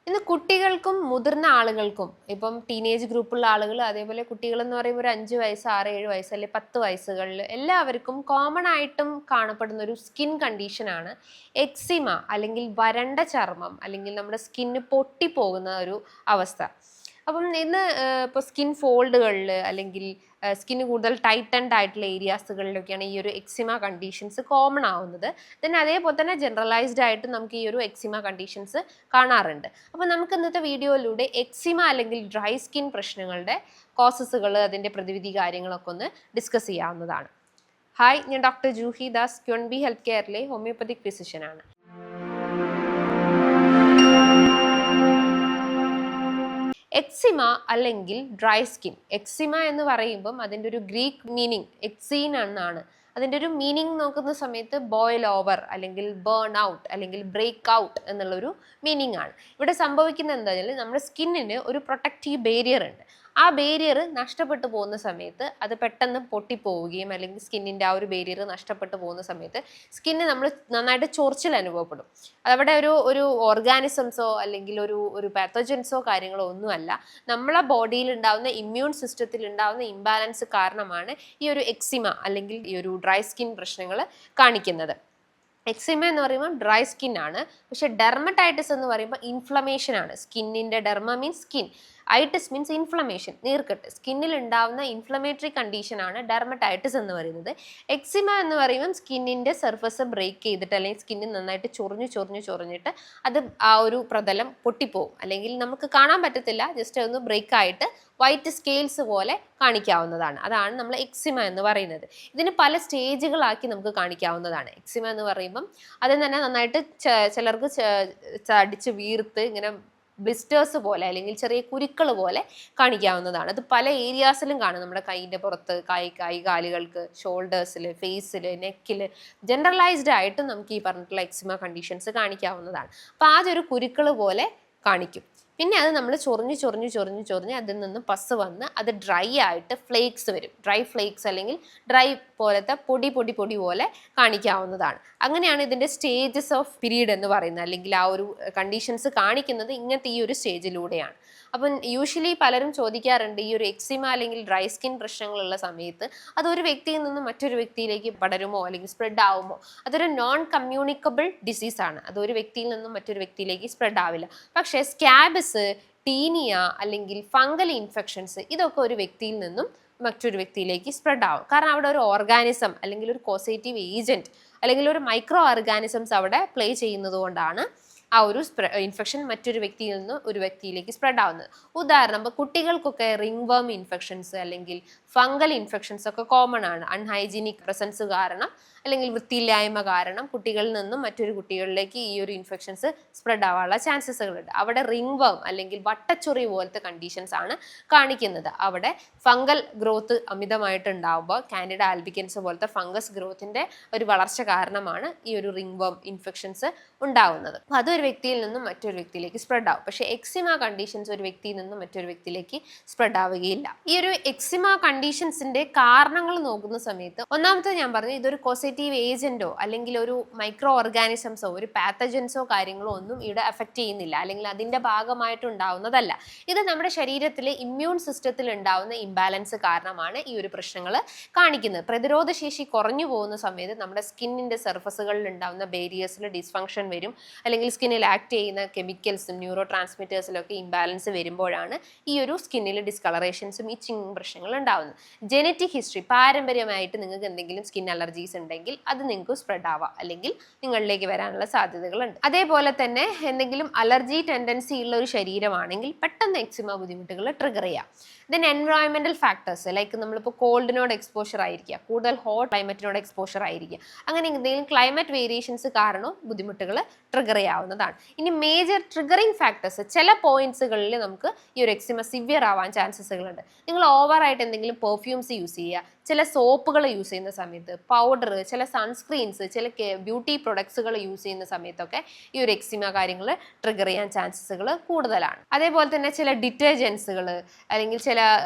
ഇന്ന് കുട്ടികൾക്കും മുതിർന്ന ആളുകൾക്കും ഇപ്പം ടീനേജ് ഗ്രൂപ്പുള്ള ആളുകൾ അതേപോലെ കുട്ടികൾ എന്ന് പറയുമ്പോൾ ഒരു 5 വയസ്സ് 6 7 വയസ്സ് അല്ലെങ്കിൽ 10 വയസ്സുകളിൽ എല്ലാവർക്കും കോമൺ ആയിട്ടും കാണപ്പെടുന്ന ഒരു സ്കിൻ കണ്ടീഷനാണ് എക്സിമ അല്ലെങ്കിൽ വരണ്ട ചർമ്മം അല്ലെങ്കിൽ നമ്മുടെ സ്കിന്ന് പൊട്ടിപ്പോകുന്ന ഒരു അവസ്ഥ. അപ്പം ഇന്ന് ഇപ്പോൾ സ്കിൻ ഫോൾഡുകളിൽ അല്ലെങ്കിൽ സ്കിന്ന് കൂടുതൽ ടൈറ്റൻഡ് ആയിട്ടുള്ള ഏരിയാസുകളിലൊക്കെയാണ് ഈ ഒരു എക്സിമ കണ്ടീഷൻസ് കോമൺ ആവുന്നത്. അതേപോലെ തന്നെ ജനറലൈസ്ഡ് ആയിട്ട് നമുക്ക് ഈ ഒരു എക്സിമ കണ്ടീഷൻസ് കാണാറുണ്ട്. അപ്പോൾ നമുക്ക് ഇന്നത്തെ വീഡിയോയിലൂടെ എക്സിമ അല്ലെങ്കിൽ ഡ്രൈ സ്കിൻ പ്രശ്നങ്ങളുടെ കോസസുകൾ അതിൻ്റെ പ്രതിവിധി കാര്യങ്ങളൊക്കെ ഒന്ന് ഡിസ്കസ് ചെയ്യാവുന്നതാണ്. ഹായ്, ഞാൻ ഡോക്ടർ ജൂഹി ദാസ്, ക്യോൺബി ഹെൽത്ത് കെയറിലെ ഹോമിയോപ്പതിക് ഫിസിഷ്യനാണ്. എക്സിമ അല്ലെങ്കിൽ ഡ്രൈ സ്കിൻ. എക്സിമ എന്ന് പറയുമ്പം അതിൻ്റെ ഒരു ഗ്രീക്ക് മീനിങ് എക്സീൻ എന്നാണ്. അതിൻ്റെ ഒരു മീനിങ് നോക്കുന്ന സമയത്ത് ബോയിൽ ഓവർ അല്ലെങ്കിൽ ബേൺ ഔട്ട് അല്ലെങ്കിൽ ബ്രേക്ക് ഔട്ട് എന്നുള്ളൊരു മീനിങ് ആണ്. ഇവിടെ സംഭവിക്കുന്നത് എന്താ വെച്ചാൽ നമ്മുടെ സ്കിന്നിന് ഒരു പ്രൊട്ടക്റ്റീവ് ബാരിയർ ഉണ്ട്. ആ ബാരിയർ നഷ്ടപ്പെട്ടു പോകുന്ന സമയത്ത് അത് പെട്ടെന്ന് പൊട്ടിപ്പോവുകയും അല്ലെങ്കിൽ സ്കിന്നിൻ്റെ ആ ഒരു ബാരിയർ നഷ്ടപ്പെട്ടു പോകുന്ന സമയത്ത് സ്കിന്ന് നമ്മൾ നന്നായിട്ട് ചൊറിച്ചിൽ അനുഭവപ്പെടും. അതവിടെ ഒരു ഓർഗാനിസംസോ അല്ലെങ്കിൽ ഒരു പാത്തോജൻസോ കാര്യങ്ങളോ ഒന്നുമല്ല. നമ്മളെ ബോഡിയിൽ ഉണ്ടാകുന്ന ഇമ്മ്യൂൺ സിസ്റ്റത്തിൽ ഉണ്ടാകുന്ന ഇംബാലൻസ് കാരണമാണ് ഈ ഒരു എക്സിമ അല്ലെങ്കിൽ ഈ ഒരു ഡ്രൈ സ്കിൻ പ്രശ്നങ്ങൾ കാണിക്കുന്നത്. എക്സിമ എന്ന് പറയുമ്പോൾ ഡ്രൈ സ്കിൻ ആണ്. പക്ഷെ ഡെർമറ്റൈറ്റിസ് എന്ന് പറയുമ്പോൾ ഇൻഫ്ലമേഷൻ ആണ്. സ്കിന്നിൻ്റെ derma means skin, itis means inflammation, നീർക്കെട്ട്. സ്കിന്നിൽ ഉണ്ടാവുന്ന ഇൻഫ്ലമേറ്ററി കണ്ടീഷൻ ആണ് ഡെർമറ്റൈറ്റിസ് എന്ന് പറയുന്നത്. എക്സിമ എന്ന് പറയുമ്പോൾ സ്കിന്നിൻ്റെ സർഫസ് ബ്രേക്ക് ചെയ്തിട്ട് അല്ലെങ്കിൽ സ്കിന്നിൽ നന്നായിട്ട് ചൊറിഞ്ഞിട്ട് അത് ആ ഒരു പ്രതലം പൊട്ടിപ്പോവും, അല്ലെങ്കിൽ നമുക്ക് കാണാൻ പറ്റത്തില്ല, ജസ്റ്റ് ഒന്ന് ബ്രേക്ക് ആയിട്ട് വൈറ്റ് സ്കെയിൽസ് പോലെ കാണിക്കാവുന്നതാണ്. അതാണ് നമ്മൾ എക്സിമ എന്ന് പറയുന്നത്. ഇതിന് പല സ്റ്റേജുകളാക്കി നമുക്ക് കാണിക്കാവുന്നതാണ്. എക്സിമ എന്ന് പറയുമ്പം അതിൽ തന്നെ നന്നായിട്ട് ചിലർക്ക് ചടിച്ച് വീർത്ത് ഇങ്ങനെ ബ്ലിസ്റ്റേഴ്സ് പോലെ അല്ലെങ്കിൽ ചെറിയ കുരുക്കൾ പോലെ കാണിക്കാവുന്നതാണ്. അത് പല ഏരിയാസിലും കാണും. നമ്മുടെ കൈയിൻ്റെ പുറത്ത്, കാലുകൾക്ക്, ഷോൾഡേഴ്സിൽ, ഫേസിൽ, നെക്കിൽ, ജനറലൈസ്ഡ് ആയിട്ട് നമുക്ക് ഈ പറഞ്ഞിട്ടുള്ള എക്സിമ കണ്ടീഷൻസ് കാണിക്കാവുന്നതാണ്. അപ്പോൾ ആദ്യം ഒരു കുരുക്കൾ പോലെ കാണിക്കും. പിന്നെ അത് നമ്മൾ ചൊറിഞ്ഞ് അതിൽ നിന്നും പസ് വന്ന് അത് ഡ്രൈ ആയിട്ട് ഫ്ലേക്സ് വരും. ഡ്രൈ ഫ്ലേക്സ് അല്ലെങ്കിൽ ഡ്രൈ പോലത്തെ പൊടി പോലെ കാണിക്കാവുന്നതാണ്. അങ്ങനെയാണ് ഇതിൻ്റെ സ്റ്റേജസ് ഓഫ് പീരീഡ് എന്ന് പറയുന്നത്, അല്ലെങ്കിൽ ആ ഒരു കണ്ടീഷൻസ് കാണിക്കുന്നത് ഇങ്ങനത്തെ ഈ ഒരു സ്റ്റേജിലൂടെയാണ്. അപ്പം യൂഷ്വലി പലരും ചോദിക്കാറുണ്ട്, ഈ ഒരു എക്സിമ അല്ലെങ്കിൽ ഡ്രൈ സ്കിൻ പ്രശ്നങ്ങളുള്ള സമയത്ത് അതൊരു വ്യക്തിയിൽ നിന്നും മറ്റൊരു വ്യക്തിയിലേക്ക് പടരുമോ അല്ലെങ്കിൽ സ്പ്രെഡ് ആവുമോ? അതൊരു നോൺ കമ്മ്യൂണിക്കബിൾ ഡിസീസാണ്. അതൊരു വ്യക്തിയിൽ നിന്നും മറ്റൊരു വ്യക്തിയിലേക്ക് സ്പ്രെഡ് ആവില്ല. പക്ഷേ സ്കാബിസ്, ടീനിയ അല്ലെങ്കിൽ ഫംഗൽ ഇൻഫെക്ഷൻസ് ഇതൊക്കെ ഒരു വ്യക്തിയിൽ നിന്നും മറ്റൊരു വ്യക്തിയിലേക്ക് സ്പ്രെഡ് ആവും. കാരണം അവിടെ ഒരു ഓർഗാനിസം അല്ലെങ്കിൽ ഒരു കോസേറ്റീവ് ഏജന്റ് അല്ലെങ്കിൽ ഒരു മൈക്രോ ഓർഗാനിസംസ് അവിടെ പ്ലേ ചെയ്യുന്നത് കൊണ്ടാണ് ആ ഒരു ഇൻഫെക്ഷൻ മറ്റൊരു വ്യക്തിയിൽ നിന്ന് ഒരു വ്യക്തിയിലേക്ക് സ്പ്രെഡ് ആവുന്നത്. ഉദാഹരണം, ഇപ്പോൾ കുട്ടികൾക്കൊക്കെ റിംഗ് വേം ഇൻഫെക്ഷൻസ് അല്ലെങ്കിൽ ഫംഗൽ ഇൻഫെക്ഷൻസ് ഒക്കെ കോമൺ ആണ്. അൺഹൈജീനിക് പ്രസൻസ് കാരണം അല്ലെങ്കിൽ വൃത്തിയില്ലായ്മ കാരണം കുട്ടികളിൽ നിന്നും മറ്റൊരു കുട്ടികളിലേക്ക് ഈ ഒരു ഇൻഫെക്ഷൻസ് സ്പ്രെഡ് ആവാനുള്ള ചാൻസസുകളുണ്ട്. അവിടെ റിംഗ് വേം അല്ലെങ്കിൽ വട്ടച്ചൊറി പോലത്തെ കണ്ടീഷൻസ് ആണ് കാണിക്കുന്നത്. അവിടെ ഫംഗൽ ഗ്രോത്ത് അമിതമായിട്ട് ഉണ്ടാവുമ്പോൾ കാൻഡിഡ ആൽബിക്കൻസ് പോലത്തെ ഫംഗസ് ഗ്രോത്തിൻ്റെ ഒരു വളർച്ച കാരണമാണ് ഈ ഒരു റിംഗ് വേം ഇൻഫെക്ഷൻസ് ഉണ്ടാവുന്നത്. അപ്പോൾ അതൊരു വ്യക്തിയിൽ നിന്നും മറ്റൊരു വ്യക്തിയിലേക്ക് സ്പ്രെഡ് ആവും. പക്ഷേ എക്സിമ കണ്ടീഷൻസ് ഒരു വ്യക്തിയിൽ നിന്നും മറ്റൊരു വ്യക്തിയിലേക്ക് സ്പ്രെഡ് ആവുകയില്ല. ഈ ഒരു എക്സിമ കണ്ടീഷൻസിന്റെ കാരണങ്ങൾ നോക്കുന്ന സമയത്ത് ഒന്നാമത്തെ ഞാൻ പറഞ്ഞു, ഇതൊരു കോസേറ്റീവ് ഏജന്റോ അല്ലെങ്കിൽ ഒരു മൈക്രോ ഓർഗാനിസംസോ ഒരു പാത്തജൻസോ കാര്യങ്ങളോ ഒന്നും ഇവിടെ അഫക്റ്റ് ചെയ്യുന്നില്ല, അല്ലെങ്കിൽ അതിന്റെ ഭാഗമായിട്ടുണ്ടാവുന്നതല്ല. ഇത് നമ്മുടെ ശരീരത്തിലെ ഇമ്മ്യൂൺ സിസ്റ്റത്തിൽ ഉണ്ടാവുന്ന ഇംബാലൻസ് കാരണമാണ് ഈ ഒരു പ്രശ്നങ്ങൾ കാണിക്കുന്നത്. പ്രതിരോധ ശേഷി കുറഞ്ഞു പോകുന്ന സമയത്ത് നമ്മുടെ സ്കിന്നിന്റെ സർഫസുകളിൽ ഉണ്ടാവുന്ന ബാരിയേഴ്സിൽ ഡിസ്ഫങ്ഷൻ വരും, അല്ലെങ്കിൽ സ്കിന്നിൽ ആക്ട് ചെയ്യുന്ന കെമിക്കൽസും ന്യൂറോ ട്രാൻസ്മിറ്റേഴ്സിലൊക്കെ ഇംബാലൻസ് വരുമ്പോഴാണ് ഈ ഒരു സ്കിന്നിൽ ഡിസ്കളറേഷൻസും ഇച്ചിങ് പ്രശ്നങ്ങൾ ഉണ്ടാവുന്നത്. ജെനറ്റിക് ഹിസ്റ്ററി, പാരമ്പര്യമായിട്ട് നിങ്ങൾക്ക് എന്തെങ്കിലും സ്കിൻ അലർജീസ് ഉണ്ടെങ്കിൽ അത് നിങ്ങൾക്ക് സ്പ്രെഡ് ആവാം, അല്ലെങ്കിൽ നിങ്ങളിലേക്ക് വരാനുള്ള സാധ്യതകളുണ്ട്. അതേപോലെ തന്നെ എന്തെങ്കിലും അലർജി ടെൻഡൻസി ഉള്ള ഒരു ശരീരമാണെങ്കിൽ പെട്ടെന്ന് എക്സിമ ബുദ്ധിമുട്ടുകൾ ട്രിഗർ ചെയ്യാം. ദെൻ എൻവയോൺമെന്റൽ ഫാക്ടേഴ്സ്, ലൈക്ക് നമ്മളിപ്പോൾ കോൾഡിനോട് എക്സ്പോഷർ ആയിരിക്കുക, കൂടുതൽ ഹോട്ട് ക്ലൈമറ്റിനോട് എക്സ്പോഷർ ആയിരിക്കുക, അങ്ങനെ എന്തെങ്കിലും ക്ലൈമറ്റ് വേരിയേഷൻസ് കാരണം ബുദ്ധിമുട്ടുകൾ ട്രിഗർ ചെയ്യാവുന്നതാണ്. ഇനി മേജർ ട്രിഗറിങ് ഫാക്ടേഴ്സ്, ചില പോയിന്റ്സുകളിൽ നമുക്ക് ഈ ഒരു എക്സിമ സിവിയർ ആവാൻ ചാൻസസുകളുണ്ട്. നിങ്ങൾ ഓവറായിട്ട് എന്തെങ്കിലും പെർഫ്യൂംസ് യൂസ് ചെയ്യുക, ചില സോപ്പുകൾ യൂസ് ചെയ്യുന്ന സമയത്ത്, പൗഡർ, ചില സൺസ്ക്രീൻസ്, ചില ബ്യൂട്ടി പ്രൊഡക്ട്സുകൾ യൂസ് ചെയ്യുന്ന സമയത്തൊക്കെ ഈ ഒരു എക്സിമ കാര്യങ്ങൾ ട്രിഗർ ചെയ്യാൻ ചാൻസസുകൾ കൂടുതലാണ്. അതേപോലെ തന്നെ ചില ഡിറ്റർജൻസുകൾ അല്ലെങ്കിൽ ചില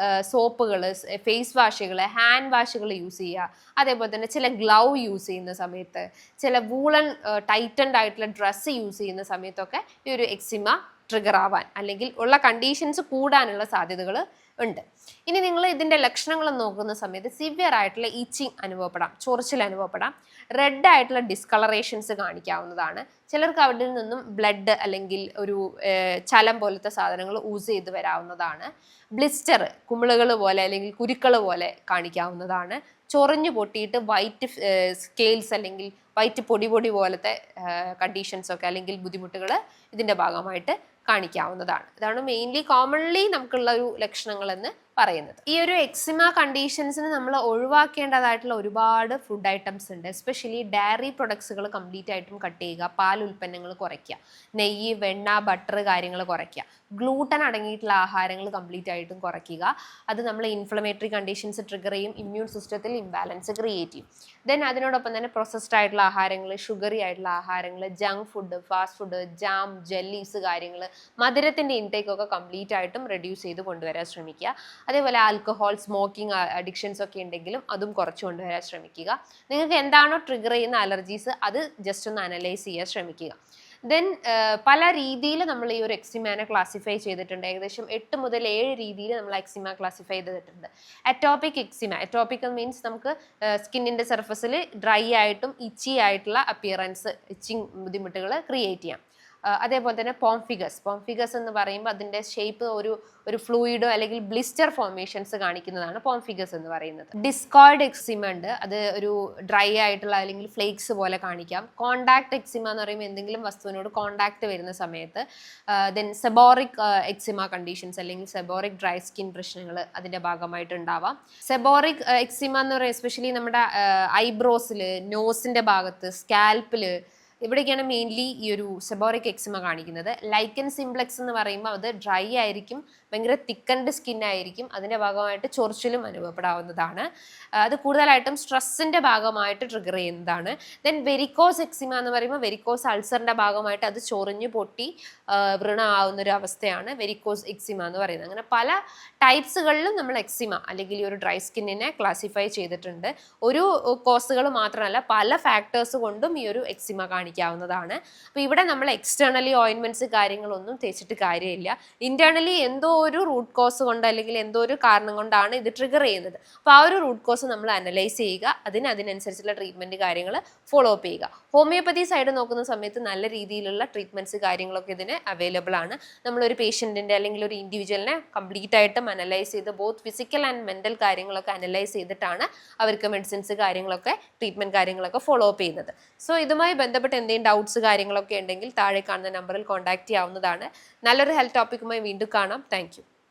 സോപ്പുകൾ, ഫേസ് വാഷുകൾ, ഹാൻഡ് വാഷുകൾ യൂസ് ചെയ്യുക. അതേപോലെ തന്നെ ചില ഗ്ലൗ യൂസ് ചെയ്യുന്ന സമയത്ത്, ചില വൂളൻ ടൈറ്റൻഡ് ആയിട്ടുള്ള ഡ്രസ്സ് യൂസ് ചെയ്യുന്ന സമയത്തൊക്കെ ഈ ഒരു എക്സിമ ട്രിഗർ ആവാൻ അല്ലെങ്കിൽ ഉള്ള കണ്ടീഷൻസ് കൂടാനുള്ള സാധ്യതകൾ ഉണ്ട്. ഇനി നിങ്ങൾ ഇതിൻ്റെ ലക്ഷണങ്ങൾ നോക്കുന്ന സമയത്ത് സിവിയർ ആയിട്ടുള്ള ഈച്ചിങ് അനുഭവപ്പെടാം, ചൊറിച്ചിൽ അനുഭവപ്പെടാം, റെഡ് ആയിട്ടുള്ള ഡിസ്കളറേഷൻസ് കാണിക്കാവുന്നതാണ്. ചിലർക്ക് അവിടെ നിന്നും ബ്ലഡ് അല്ലെങ്കിൽ ഒരു ചലം പോലത്തെ സാധനങ്ങൾ യൂസ് ചെയ്ത് വരാവുന്നതാണ്. ബ്ലിസ്റ്റർ, കുമിളുകൾ പോലെ അല്ലെങ്കിൽ കുരുക്കൾ പോലെ കാണിക്കാവുന്നതാണ്. ചൊറിഞ്ഞു പൊട്ടിയിട്ട് വൈറ്റ് സ്കെയിൽസ് അല്ലെങ്കിൽ വൈറ്റ് പൊടി പോലത്തെ കണ്ടീഷൻസൊക്കെ അല്ലെങ്കിൽ ബുദ്ധിമുട്ടുകൾ ഇതിൻ്റെ ഭാഗമായിട്ട് കാണിക്കാവുന്നതാണ്. ഇതാണ് മെയിൻലി കോമൺലി നമുക്കുള്ള ഒരു ലക്ഷണങ്ങൾ എന്ന് പറയുന്നത്. ഈ ഒരു എക്സിമ കണ്ടീഷൻസിന് നമ്മൾ ഒഴിവാക്കേണ്ടതായിട്ടുള്ള ഒരുപാട് ഫുഡ് ഐറ്റംസ് ഉണ്ട്. എസ്പെഷ്യലി ഡയറി പ്രൊഡക്ട്സുകൾ കംപ്ലീറ്റ് ആയിട്ടും കട്ട് ചെയ്യുക, പാൽ ഉൽപ്പന്നങ്ങൾ കുറയ്ക്കുക, നെയ്യ്, വെണ്ണ, ബട്ടർ കാര്യങ്ങൾ കുറയ്ക്കുക, ഗ്ലൂട്ടൻ അടങ്ങിയിട്ടുള്ള ആഹാരങ്ങൾ കംപ്ലീറ്റ് ആയിട്ടും കുറയ്ക്കുക. അത് നമ്മൾ ഇൻഫ്ലമേറ്ററി കണ്ടീഷൻസ് ട്രിഗർ ചെയ്യും, ഇമ്മ്യൂൺ സിസ്റ്റത്തിൽ ഇംബാലൻസ് ക്രിയേറ്റ് ചെയ്യും. ദെൻ അതിനോടൊപ്പം തന്നെ പ്രോസസ്ഡ് ആയിട്ടുള്ള ആഹാരങ്ങൾ, ഷുഗറി ആയിട്ടുള്ള ആഹാരങ്ങൾ, junk food, fast food, jam, jellies കാര്യങ്ങൾ, മധുരത്തിൻ്റെ ഇൻടേക്കൊക്കെ കംപ്ലീറ്റ് ആയിട്ടും റെഡ്യൂസ് ചെയ്ത് കൊണ്ടുവരാൻ ശ്രമിക്കുക. അതേപോലെ ആൽക്കഹോൾ, സ്മോക്കിംഗ് അഡിക്ഷൻസ് ഒക്കെ ഉണ്ടെങ്കിലും അതും കുറച്ച് കൊണ്ടുവരാൻ ശ്രമിക്കുക. നിങ്ങൾക്ക് എന്താണോ ട്രിഗർ ചെയ്യുന്ന അലർജീസ് അത് ജസ്റ്റ് ഒന്ന് അനലൈസ് ചെയ്യാൻ ശ്രമിക്കുക. ദെൻ പല രീതിയിൽ നമ്മൾ ഈ ഒരു എക്സിമാനെ ക്ലാസിഫൈ ചെയ്തിട്ടുണ്ട്. ഏകദേശം 8 മുതൽ 7 രീതിയിൽ നമ്മൾ എക്സിമ ക്ലാസിഫൈ ചെയ്തിട്ടുണ്ട്. അറ്റോപിക് എക്സിമ, അറ്റോപിക് മീൻസ് നമുക്ക് സ്കിന്നിൻ്റെ സർഫസിൽ ഡ്രൈ ആയിട്ടും ഇച്ചി ആയിട്ടുള്ള അപ്പിയറൻസ്, ഇച്ചിങ് ബുദ്ധിമുട്ടുകൾ ക്രിയേറ്റ് ചെയ്യാം. അതേപോലെ തന്നെ പോംഫിഗസ് എന്ന് പറയുമ്പോൾ അതിൻ്റെ ഷേപ്പ് ഒരു ഫ്ലൂയിഡോ അല്ലെങ്കിൽ ബ്ലിസ്റ്റർ ഫോർമേഷൻസ് കാണിക്കുന്നതാണ് പോംഫിഗസ് എന്ന് പറയുന്നത്. ഡിസ്കോയിഡ് എക്സിമ ഉണ്ട്, അത് ഒരു ഡ്രൈ ആയിട്ടുള്ള അല്ലെങ്കിൽ ഫ്ലേക്സ് പോലെ കാണിക്കാം. കോണ്ടാക്ട് എക്സിമ എന്ന് പറയുമ്പോൾ എന്തെങ്കിലും വസ്തുവിനോട് കോണ്ടാക്ട് വരുന്ന സമയത്ത്. ദെൻ സെബോറിക് എക്സിമ കണ്ടീഷൻസ് അല്ലെങ്കിൽ സെബോറിക് ഡ്രൈ സ്കിൻ പ്രശ്നങ്ങൾ അതിൻ്റെ ഭാഗമായിട്ട് ഉണ്ടാവാം. സെബോറിക് എക്സിമ എന്ന് പറയുന്നത് എസ്പെഷ്യലി നമ്മുടെ ഐബ്രോസിൽ, നോസിൻ്റെ ഭാഗത്ത്, സ്കാൽപ്പിൽ, ഇവിടേക്കാണ് മെയിൻലി ഈ ഒരു സെബോറിക് എക്സിമ കാണിക്കുന്നത്. ലൈക്കൻ സിംപ്ലെക്സ് എന്ന് പറയുമ്പോൾ അത് ഡ്രൈ ആയിരിക്കും, ഭയങ്കര തിക്കൻഡ് സ്കിൻ ആയിരിക്കും, അതിൻ്റെ ഭാഗമായിട്ട് ചൊറിച്ചിലും അനുഭവപ്പെടാവുന്നതാണ്. അത് കൂടുതലായിട്ടും സ്ട്രെസ്സിൻ്റെ ഭാഗമായിട്ട് ട്രിഗർ ചെയ്യുന്നതാണ്. ദെൻ വെരിക്കോസ് എക്സിമ എന്ന് പറയുമ്പോൾ വെരിക്കോസ് അൾസറിൻ്റെ ഭാഗമായിട്ട് അത് ചൊറിഞ്ഞു പൊട്ടി വ്രണമാവുന്ന ഒരു അവസ്ഥയാണ് വെരിക്കോസ് എക്സിമ എന്ന് പറയുന്നത്. അങ്ങനെ പല ടൈപ്സുകളിലും നമ്മൾ എക്സിമ അല്ലെങ്കിൽ ഈ ഒരു ഡ്രൈ സ്കിന്നിനെ ക്ലാസിഫൈ ചെയ്തിട്ടുണ്ട്. ഒരു കോസുകൾ മാത്രമല്ല, പല ഫാക്ടേഴ്സ് കൊണ്ടും ഈ ഒരു എക്സിമ കാണിക്കാവുന്നതാണ്. അപ്പോൾ ഇവിടെ നമ്മൾ എക്സ്റ്റേണലി ഓയിൻമെന്റ്സ് കാര്യങ്ങളൊന്നും തേച്ചിട്ട് കാര്യമില്ല. ഇന്റേണലി എന്തോ ഒരു റൂട്ട് കോസ് കൊണ്ട് അല്ലെങ്കിൽ എന്തോ ഒരു കാരണം കൊണ്ടാണ് ഇത് ട്രിഗർ ചെയ്യുന്നത്. അപ്പോൾ ആ ഒരു റൂട്ട് കോസ് നമ്മൾ അനലൈസ് ചെയ്യുക, അതിനനുസരിച്ചുള്ള ട്രീറ്റ്മെന്റ് കാര്യങ്ങൾ ഫോളോ അപ്പ് ചെയ്യുക. ഹോമിയോപ്പതി സൈഡ് നോക്കുന്ന സമയത്ത് നല്ല രീതിയിലുള്ള ട്രീറ്റ്മെന്റ്സ് കാര്യങ്ങളൊക്കെ ഇതിന് അവൈലബിൾ ആണ്. നമ്മളൊരു പേഷ്യൻറ്റിൻ്റെ അല്ലെങ്കിൽ ഒരു ഇൻഡിവിജ്വലിനെ കംപ്ലീറ്റ് ആയിട്ടും അനലൈസ് ചെയ്ത് ബോത്ത് ഫിസിക്കൽ ആൻഡ് മെന്റൽ കാര്യങ്ങളൊക്കെ അനലൈസ് ചെയ്തിട്ടാണ് അവർക്ക് മെഡിസിൻസ് കാര്യങ്ങളൊക്കെ ട്രീറ്റ്മെന്റ് കാര്യങ്ങളൊക്കെ ഫോളോ അപ്പ് ചെയ്യുന്നത്. സോ ഇതുമായി ബന്ധപ്പെട്ട് എന്തെങ്കിലും ഡൗട്ട്സ് കാര്യങ്ങളൊക്കെ ഉണ്ടെങ്കിൽ താഴെ കാണുന്ന നമ്പറിൽ കോൺടാക്ട് ചെയ്യാവുന്നതാണ്. നല്ലൊരു ഹെൽത്ത് ടോപ്പിക്കുമായി വീണ്ടും കാണാം. Thank you.